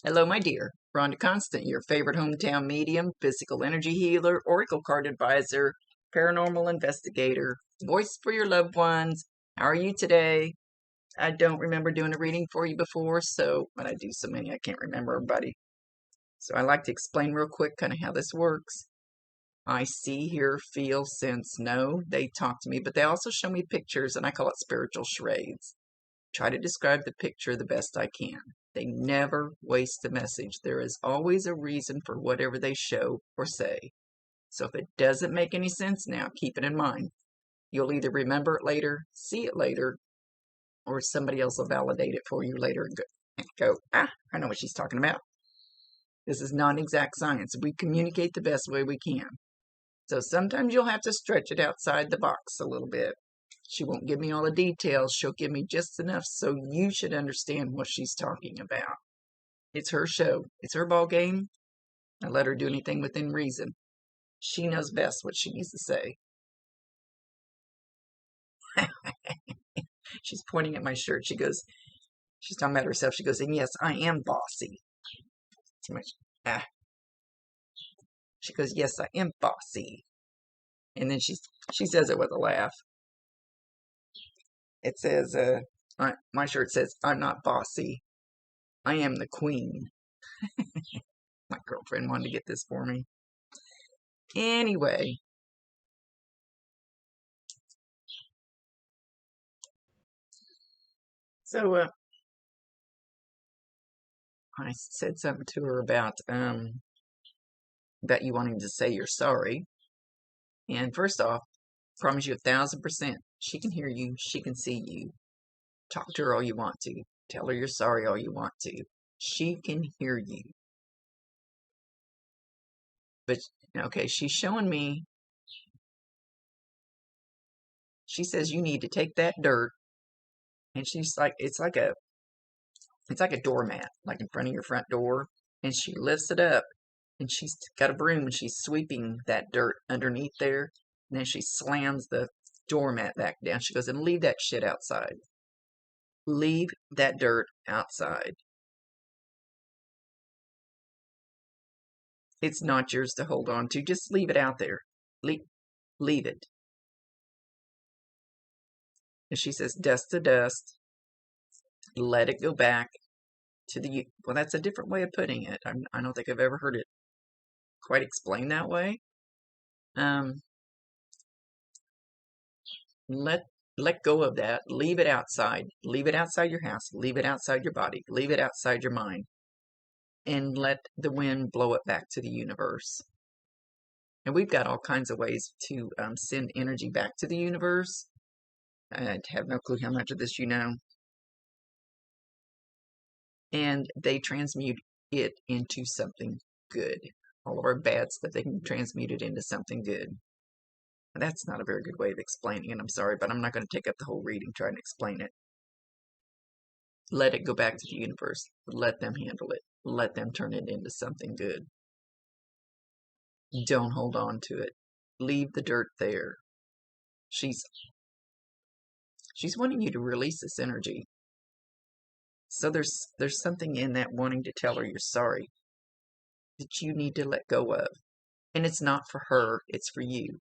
Hello, my dear. Rhonda Constant, your favorite hometown medium, physical energy healer, oracle card advisor, paranormal investigator, voice for your loved ones. How are you today? I don't remember doing a reading for you before, but I do so many I can't remember everybody. So I like to explain real quick kind of how this works. I see, hear, feel, sense, know. They talk to me, but they also show me pictures, and I call it spiritual charades. Try to describe the picture the best I can. They never waste a message. There is always a reason for whatever they show or say. So if it doesn't make any sense now, keep it in mind. You'll either remember it later, see it later, or somebody else will validate it for you later and go, I know what she's talking about. This is non-exact science. We communicate the best way we can. So sometimes you'll have to stretch it outside the box a little bit. She won't give me all the details. She'll give me just enough so you should understand what she's talking about. It's her show. It's her ball game. I let her do anything within reason. She knows best what she needs to say. She's pointing at my shirt. She's talking about herself. She goes, and yes, I am bossy. Too much. She goes, yes, I am bossy. And then she says it with a laugh. It says, my shirt says, I'm not bossy. I am the queen. My girlfriend wanted to get this for me. Anyway. So, I said something to her about you wanting to say you're sorry. And first off, promise you 1,000%, she can hear you, she can see you. Talk to her all you want to. Tell her you're sorry all you want to. She can hear you. But, okay, she's showing me, she says you need to take that dirt, and she's like, it's like a doormat, like in front of your front door, and she lifts it up, and she's got a broom, and she's sweeping that dirt underneath there, and then she slams the doormat back down. She goes, and leave that shit outside. Leave that dirt outside. It's not yours to hold on to. Just leave it out there. Leave it. And she says, dust to dust. Let it go back to the... Well, that's a different way of putting it. I don't think I've ever heard it quite explained that way. Let go of that. Leave it outside. Leave it outside your house. Leave it outside your body. Leave it outside your mind. And let the wind blow it back to the universe. And we've got all kinds of ways to send energy back to the universe. I have no clue how much of this you know. And they transmute it into something good. All of our bad stuff, they can transmute it into something good. That's not a very good way of explaining it, I'm sorry, but I'm not going to take up the whole reading trying to explain it. Let it go back to the universe. Let them handle it. Let them turn it into something good. Don't hold on to it. Leave the dirt there. She's wanting you to release this energy. So there's something in that wanting to tell her you're sorry that you need to let go of. And it's not for her, it's for you.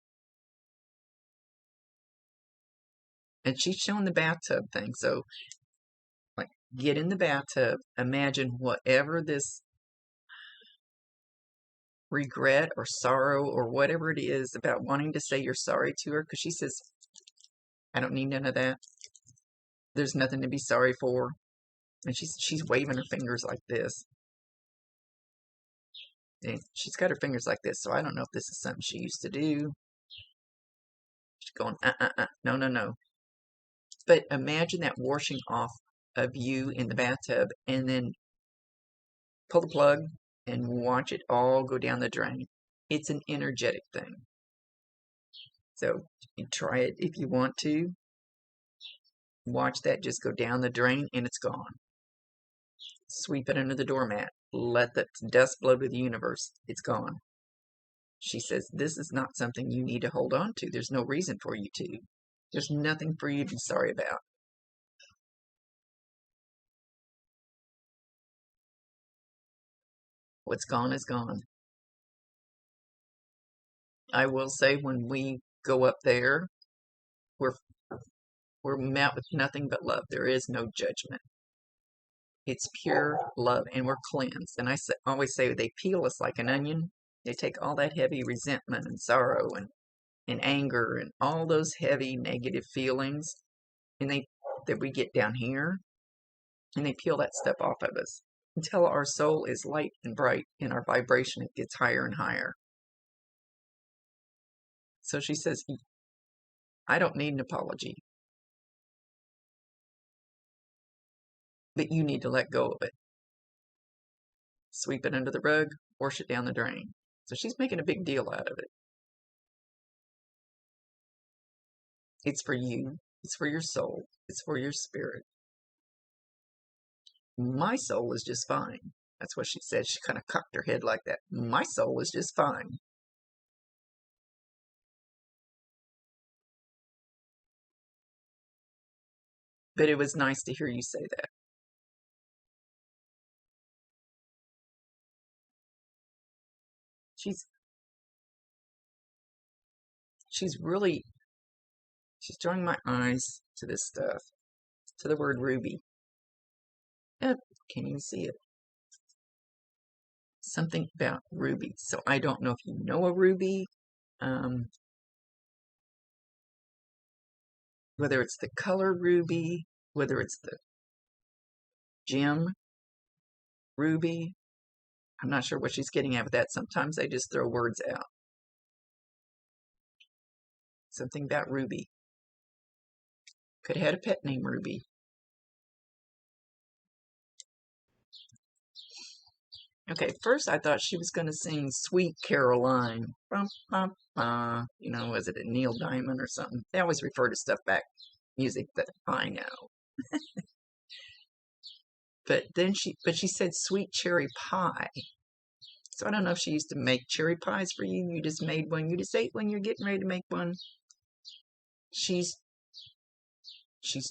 And she's showing the bathtub thing. So, like, get in the bathtub. Imagine whatever this regret or sorrow or whatever it is about wanting to say you're sorry to her. Because she says, I don't need none of that. There's nothing to be sorry for. And she's waving her fingers like this. And she's got her fingers like this. So I don't know if this is something she used to do. She's going, no. But imagine that washing off of you in the bathtub and then pull the plug and watch it all go down the drain. It's an energetic thing. So you try it if you want to. Watch that just go down the drain and it's gone. Sweep it under the doormat. Let the dust blow to the universe. It's gone. She says, this is not something you need to hold on to. There's no reason for you to. There's nothing for you to be sorry about. What's gone is gone. I will say when we go up there, we're we're met with nothing but love. There is no judgment. It's pure love, and we're cleansed. And always say they peel us like an onion. They take all that heavy resentment and sorrow and anger and all those heavy negative feelings, and that we get down here, and they peel that stuff off of us until our soul is light and bright, and our vibration it gets higher and higher. So she says, I don't need an apology, but you need to let go of it. Sweep it under the rug, wash it down the drain. So she's making a big deal out of it. It's for you. It's for your soul. It's for your spirit. My soul is just fine. That's what she said. She kind of cocked her head like that. My soul is just fine. But it was nice to hear you say that. She's drawing my eyes to this stuff, to the word ruby. Can't even see it. Something about ruby. So I don't know if you know a ruby, whether it's the color ruby, whether it's the gem ruby. I'm not sure what she's getting at with that. Sometimes they just throw words out. Something about ruby. Could have had a pet named Ruby. Okay, first I thought she was going to sing Sweet Caroline. Bum, bum, you know, was it a Neil Diamond or something? They always refer to stuff back, music that I know. But she said sweet cherry pie. So I don't know if she used to make cherry pies for you. You just made one. You just ate when you're getting ready to make one. She's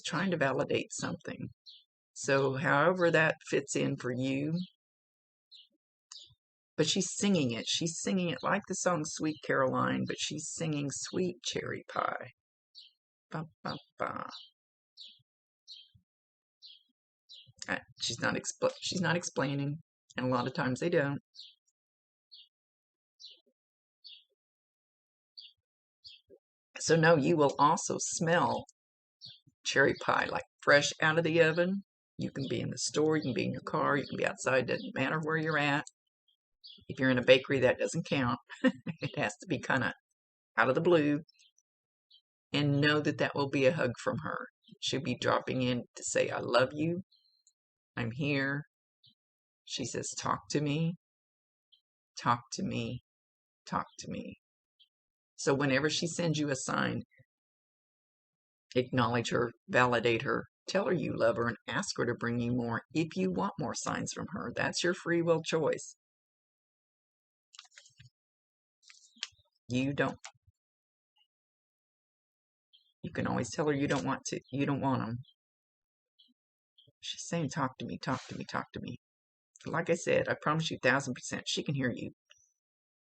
trying to validate something. So however that fits in for you. But she's singing it. She's singing it like the song Sweet Caroline, but she's singing Sweet Cherry Pie. Ba, ba, ba. She's not explaining, and a lot of times they don't. So no, you will also smell cherry pie like fresh out of the oven. You can be in the store, you can be in your car, you can be outside, doesn't matter where you're at. If you're in a bakery, that doesn't count. It has to be kind of out of the blue. And know that that will be a hug from her. She'll be dropping in to say, I love you. I'm here. She says, talk to me. Talk to me. Talk to me. So whenever she sends you a sign, acknowledge her, validate her, tell her you love her, and ask her to bring you more if you want more signs from her. That's your free will choice. You don't. You can always tell her you don't want them. She's saying, talk to me, talk to me, talk to me. Like I said, I promise you 1,000% she can hear you.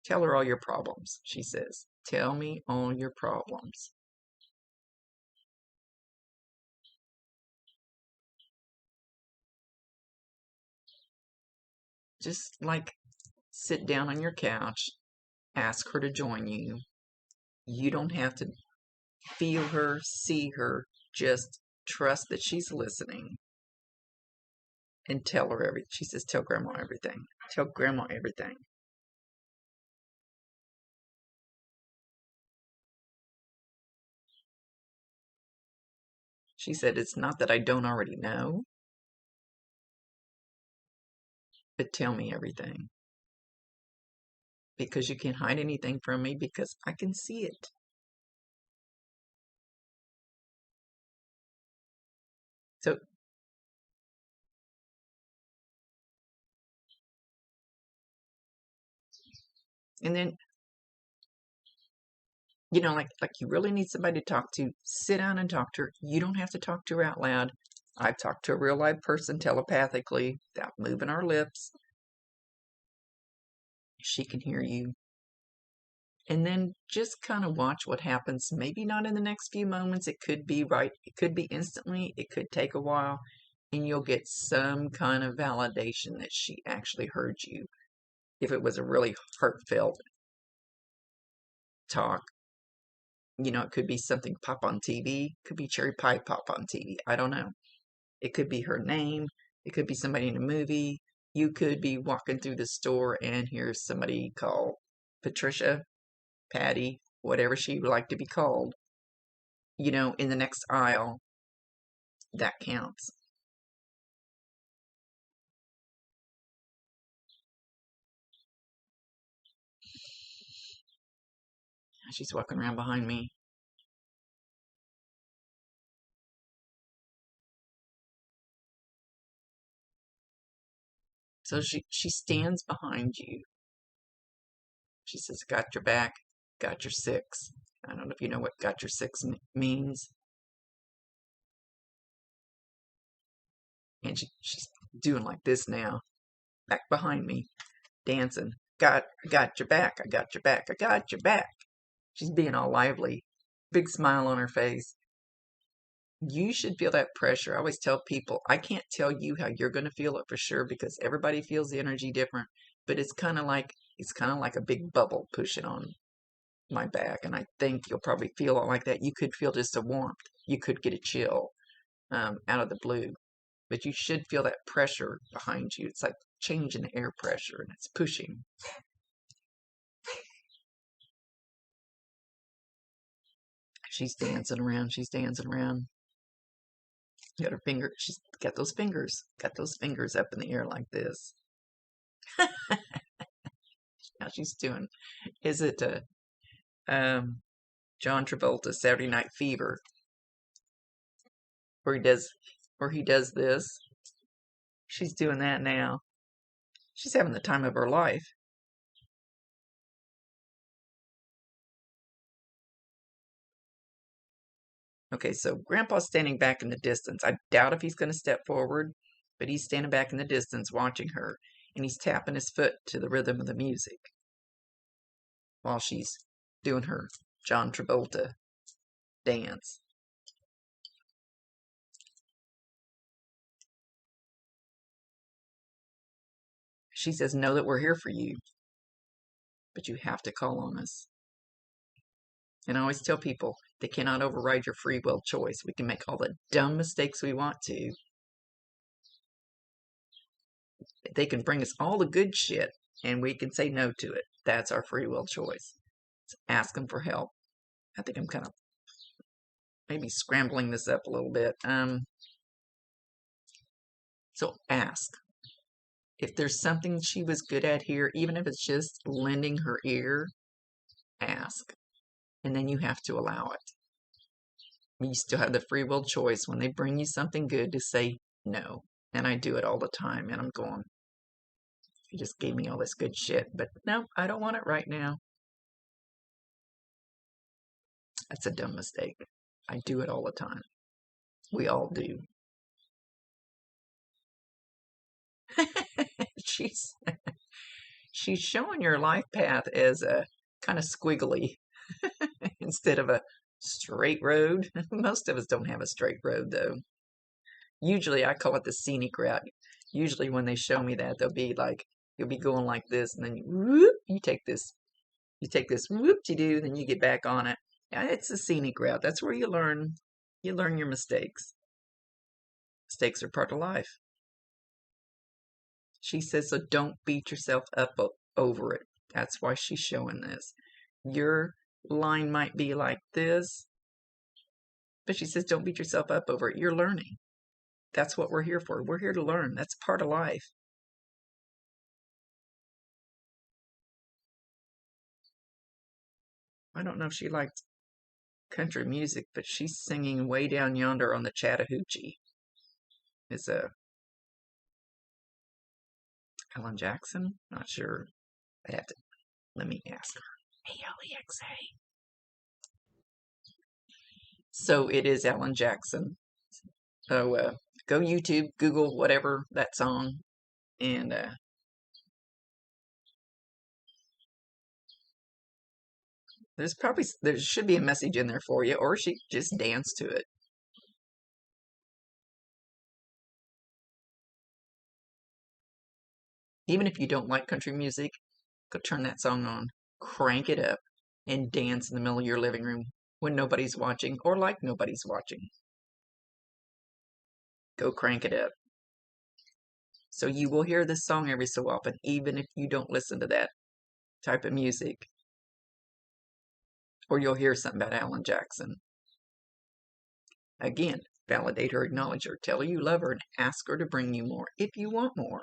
Tell her all your problems, she says. Tell me all your problems. Just like sit down on your couch, ask her to join you. You don't have to feel her, see her, just trust that she's listening. And tell her everything. She says, tell Grandma everything. Tell Grandma everything. She said, it's not that I don't already know, but tell me everything. Because you can't hide anything from me because I can see it. So, and then, you know, like you really need somebody to talk to, sit down and talk to her. You don't have to talk to her out loud. I've talked to a real live person telepathically without moving our lips. she can hear you. And then just kind of watch what happens. Maybe not in the next few moments. It could be right. It could be instantly. It could take a while. And you'll get some kind of validation that she actually heard you. If it was a really heartfelt talk, it could be something pop on TV. It could be cherry pie pop on TV. I don't know. It could be her name. It could be somebody in a movie. You could be walking through the store and hear somebody call Patricia, Patty, whatever she would like to be called, in the next aisle. That counts. She's walking around behind me. So she stands behind you. She says, got your back, got your six. I don't know if you know what got your six means. And she's doing like this now, back behind me, dancing. I got your back, I got your back, I got your back. She's being all lively, big smile on her face. You should feel that pressure. I always tell people, I can't tell you how you're going to feel it for sure because everybody feels the energy different, but it's kind of like a big bubble pushing on my back, and I think you'll probably feel it like that. You could feel just a warmth. You could get a chill out of the blue, but you should feel that pressure behind you. It's like changing the air pressure, and it's pushing. She's dancing around. She's dancing around. Got her finger. She's got those fingers. Got those fingers up in the air like this. Now she's doing. Is it John Travolta Saturday Night Fever, where he does this? She's doing that now. She's having the time of her life. Okay, so Grandpa's standing back in the distance. I doubt if he's going to step forward, but he's standing back in the distance watching her, and he's tapping his foot to the rhythm of the music while she's doing her John Travolta dance. She says, know that we're here for you, but you have to call on us. And I always tell people, they cannot override your free will choice. We can make all the dumb mistakes we want to. They can bring us all the good shit, and we can say no to it. That's our free will choice. So ask them for help. I think I'm kind of maybe scrambling this up a little bit. So ask. If there's something she was good at here, even if it's just lending her ear, ask. And then you have to allow it. You still have the free will choice when they bring you something good to say no. And I do it all the time. And I'm going, you just gave me all this good shit. But no, I don't want it right now. That's a dumb mistake. I do it all the time. We all do. she's showing your life path as a kind of squiggly instead of a straight road. Most of us don't have a straight road, though. Usually I call it the scenic route. Usually when they show me that, they'll be like, you'll be going like this, and then you take this whoop-de-doo, then you get back on it. Yeah, it's a scenic route. That's where you learn your mistakes. Mistakes are part of life. She says, so don't beat yourself up over it. That's why she's showing this. Your line might be like this, but she says, don't beat yourself up over it. You're learning. That's what we're here for. We're here to learn. That's part of life. I don't know if she liked country music, but she's singing Way Down Yonder on the Chattahoochee. It's a Alan Jackson? Not sure. Let me ask her. ALEXA. So it is Alan Jackson. So go YouTube, Google whatever that song, and There should be a message in there for you, or she just dance to it. Even if you don't like country music, go turn that song on, crank it up, and dance in the middle of your living room when nobody's watching or like nobody's watching. Go crank it up. So you will hear this song every so often, even if you don't listen to that type of music. Or you'll hear something about Alan Jackson. Again, validate her, acknowledge her, tell her you love her, and ask her to bring you more if you want more.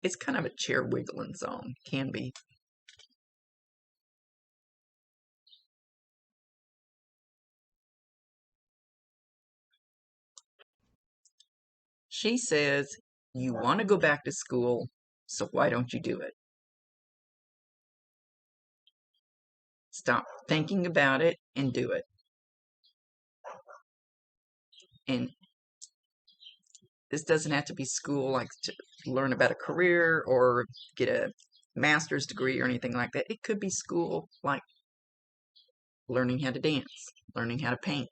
It's kind of a chair wiggling song, can be. She says, you want to go back to school, so why don't you do it? Stop thinking about it and do it. And this doesn't have to be school, like to learn about a career or get a master's degree or anything like that. It could be school, like learning how to dance, learning how to paint.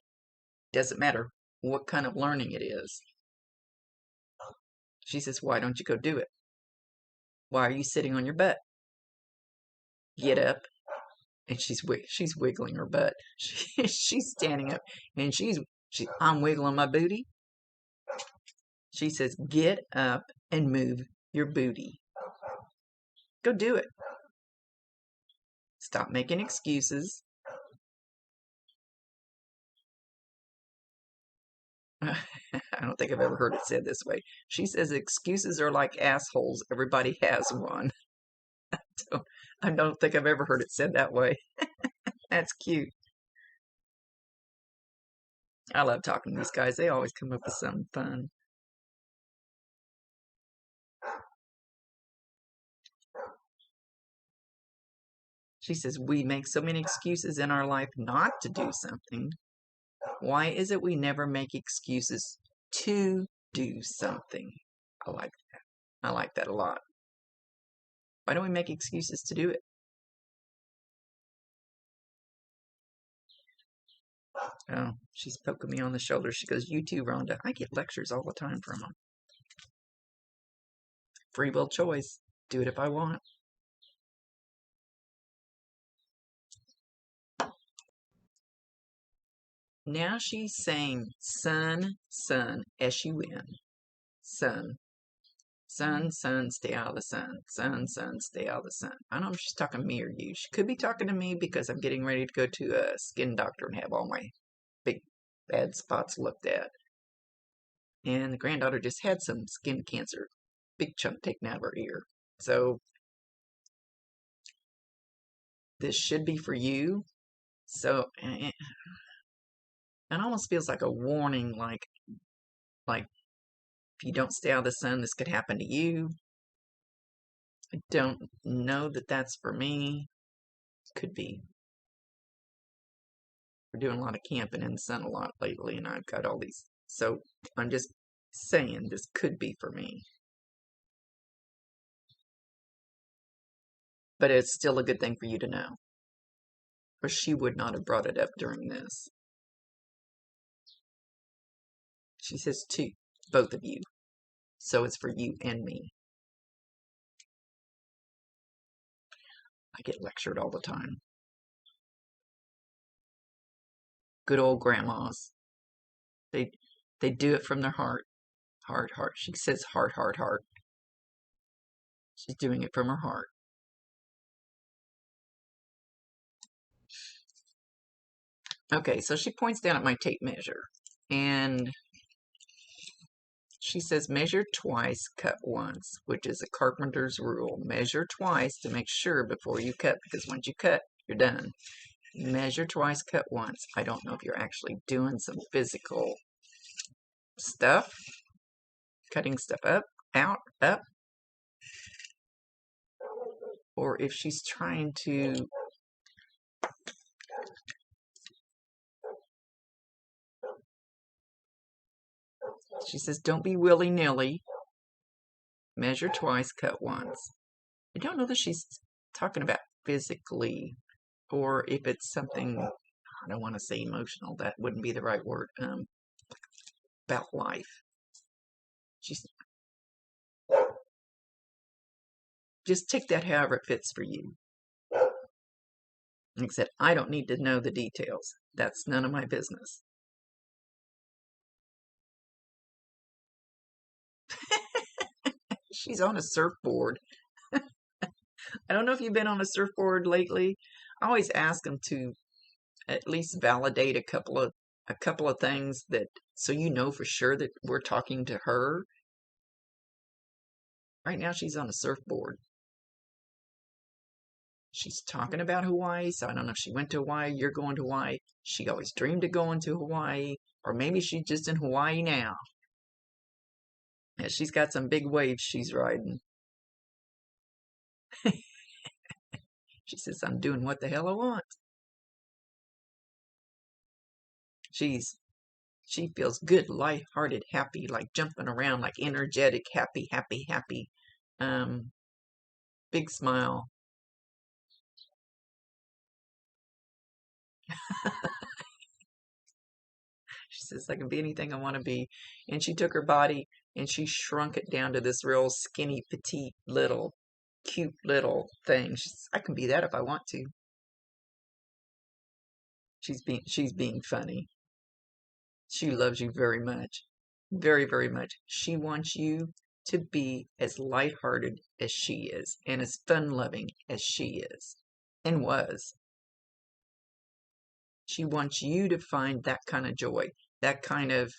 Doesn't matter what kind of learning it is. She says, why don't you go do it? Why are you sitting on your butt? Get up. And she's wiggling her butt. She's standing up, and I'm wiggling my booty. She says, get up and move your booty. Go do it. Stop making excuses. I don't think I've ever heard it said this way. She says excuses are like assholes. Everybody has one. So I don't think I've ever heard it said that way. That's cute. I love talking to these guys. They always come up with something fun. She says, we make so many excuses in our life not to do something. Why is it we never make excuses to do something? I like that. I like that a lot. Why don't we make excuses to do it? Oh, she's poking me on the shoulder. She goes, you too, Rhonda. I get lectures all the time from them. Free will choice. Do it if I want. Now she's saying sun, sun, S-U-N. Sun. Sun, sun, stay out of the sun. Sun, sun, stay out of the sun. I don't know if she's talking to me or you. She could be talking to me because I'm getting ready to go to a skin doctor and have all my big bad spots looked at. And the granddaughter just had some skin cancer. Big chunk taken out of her ear. So this should be for you. So it almost feels like a warning, like if you don't stay out of the sun, this could happen to you. I don't know that that's for me. Could be. We're doing a lot of camping in the sun a lot lately, and I've got all these. So I'm just saying this could be for me. But it's still a good thing for you to know. Or she would not have brought it up during this. She says two, both of you. So it's for you and me. I get lectured all the time. Good old grandmas. They do it from their heart. Heart, heart. She says heart, heart, heart. She's doing it from her heart. Okay, so she points down at my tape measure. And she says measure twice, cut once, which is a carpenter's rule. Measure twice to make sure before you cut, because once you cut, you're done. Measure twice, cut once. I don't know if you're actually doing some physical stuff, cutting stuff up, out, up, or if she's trying to she says don't be willy-nilly. Measure twice, cut once. I don't know that she's talking about physically or if it's something, I don't want to say emotional, that wouldn't be the right word, about life. She's just take that however it fits for you. Like I said, I don't need to know the details. That's none of my business. She's on a surfboard. I don't know if you've been on a surfboard lately. I always ask them to at least validate a couple of things that so you know for sure that we're talking to her. Right now she's on a surfboard. She's talking about Hawaii, so I don't know if she went to Hawaii, you're going to Hawaii. She always dreamed of going to Hawaii, or maybe she's just in Hawaii now. Yeah, she's got some big waves she's riding. She says, I'm doing what the hell I want. She feels good, lighthearted, happy, like jumping around, like energetic, happy, happy, happy. Big smile. She says, I can be anything I want to be. And she took her body and she shrunk it down to this real skinny, petite, little, cute little thing. She says, I can be that if I want to. She's being funny. She loves you very much. Very, very much. She wants you to be as lighthearted as she is and as fun-loving as she is and was. She wants you to find that kind of joy, that kind of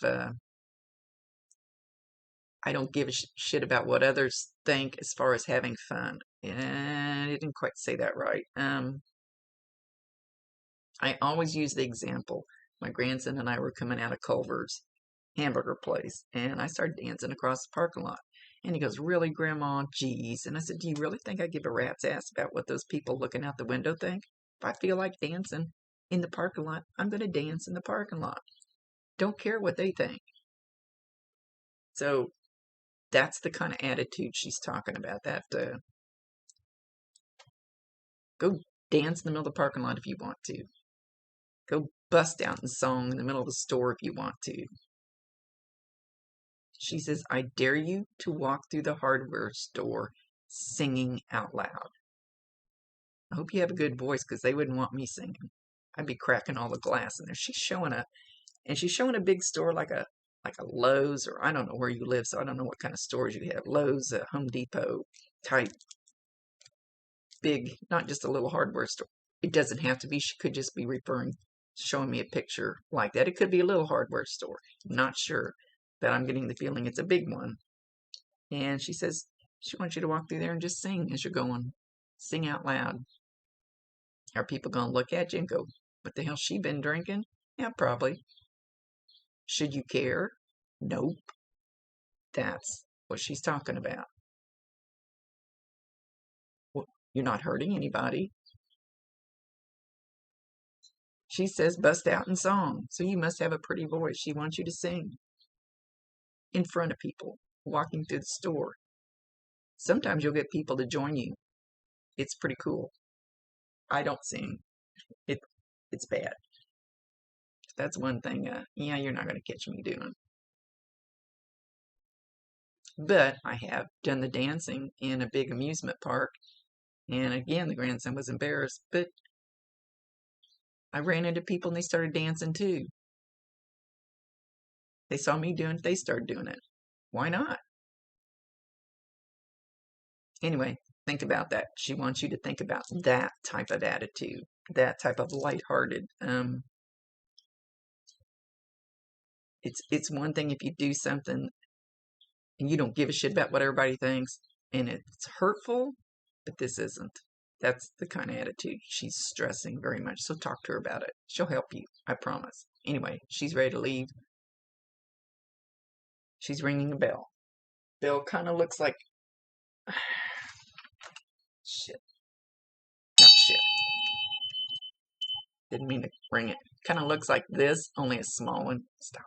I don't give a shit about what others think as far as having fun. And I didn't quite say that right. I always use the example. My grandson and I were coming out of Culver's hamburger place, and I started dancing across the parking lot. And he goes, really, Grandma? Geez. And I said, do you really think I give a rat's ass about what those people looking out the window think? If I feel like dancing in the parking lot, I'm going to dance in the parking lot. Don't care what they think. So that's the kind of attitude she's talking about. That go dance in the middle of the parking lot if you want to. Go bust out in song in the middle of the store if you want to. She says, I dare you to walk through the hardware store singing out loud. I hope you have a good voice because they wouldn't want me singing. I'd be cracking all the glass in there. She's showing a big store like a Lowe's, or I don't know where you live, so I don't know what kind of stores you have. Lowe's, Home Depot type big, not just a little hardware store. It doesn't have to be. She could just be showing me a picture like that. It could be a little hardware store. I'm not sure, but I'm getting the feeling it's a big one. And she says she wants you to walk through there and just sing as you're going. Sing out loud. Are people going to look at you and go, what the hell's she been drinking? Yeah, probably. Should you care? Nope. That's what she's talking about. Well, you're not hurting anybody. She says bust out in song, so you must have a pretty voice. She wants you to sing in front of people, walking through the store. Sometimes you'll get people to join you. It's pretty cool. I don't sing. It's bad. That's one thing, yeah, you're not going to catch me doing. But I have done the dancing in a big amusement park, and again, the grandson was embarrassed, but I ran into people and they started dancing too. They saw me doing it, they started doing it. Why not? Anyway, think about that. She wants you to think about that type of attitude, that type of lighthearted. It's one thing if you do something and you don't give a shit about what everybody thinks, and it's hurtful, but this isn't. That's the kind of attitude she's stressing very much. So talk to her about it. She'll help you, I promise. Anyway, she's ready to leave. She's ringing a bell. Bell kind of looks like shit. Not shit. Didn't mean to ring it. Kind of looks like this, only a small one. Stop.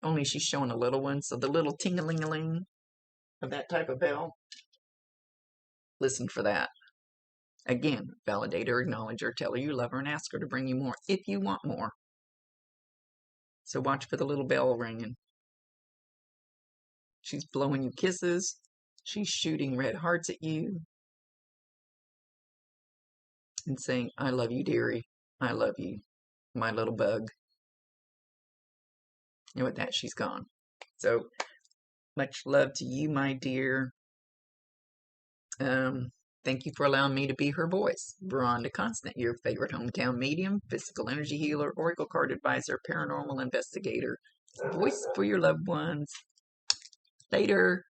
Only she's showing a little one, so the little ting-a-ling-a-ling of that type of bell. listen for that. Again, validate her, acknowledge her, tell her you love her, and ask her to bring you more if you want more. So watch for the little bell ringing. She's blowing you kisses. She's shooting red hearts at you and saying, I love you, dearie. I love you, my little bug. And with that, she's gone. So much love to you, my dear. Thank you for allowing me to be her voice. Veronda Constant, your favorite hometown medium, physical energy healer, oracle card advisor, paranormal investigator, voice for your loved ones. Later.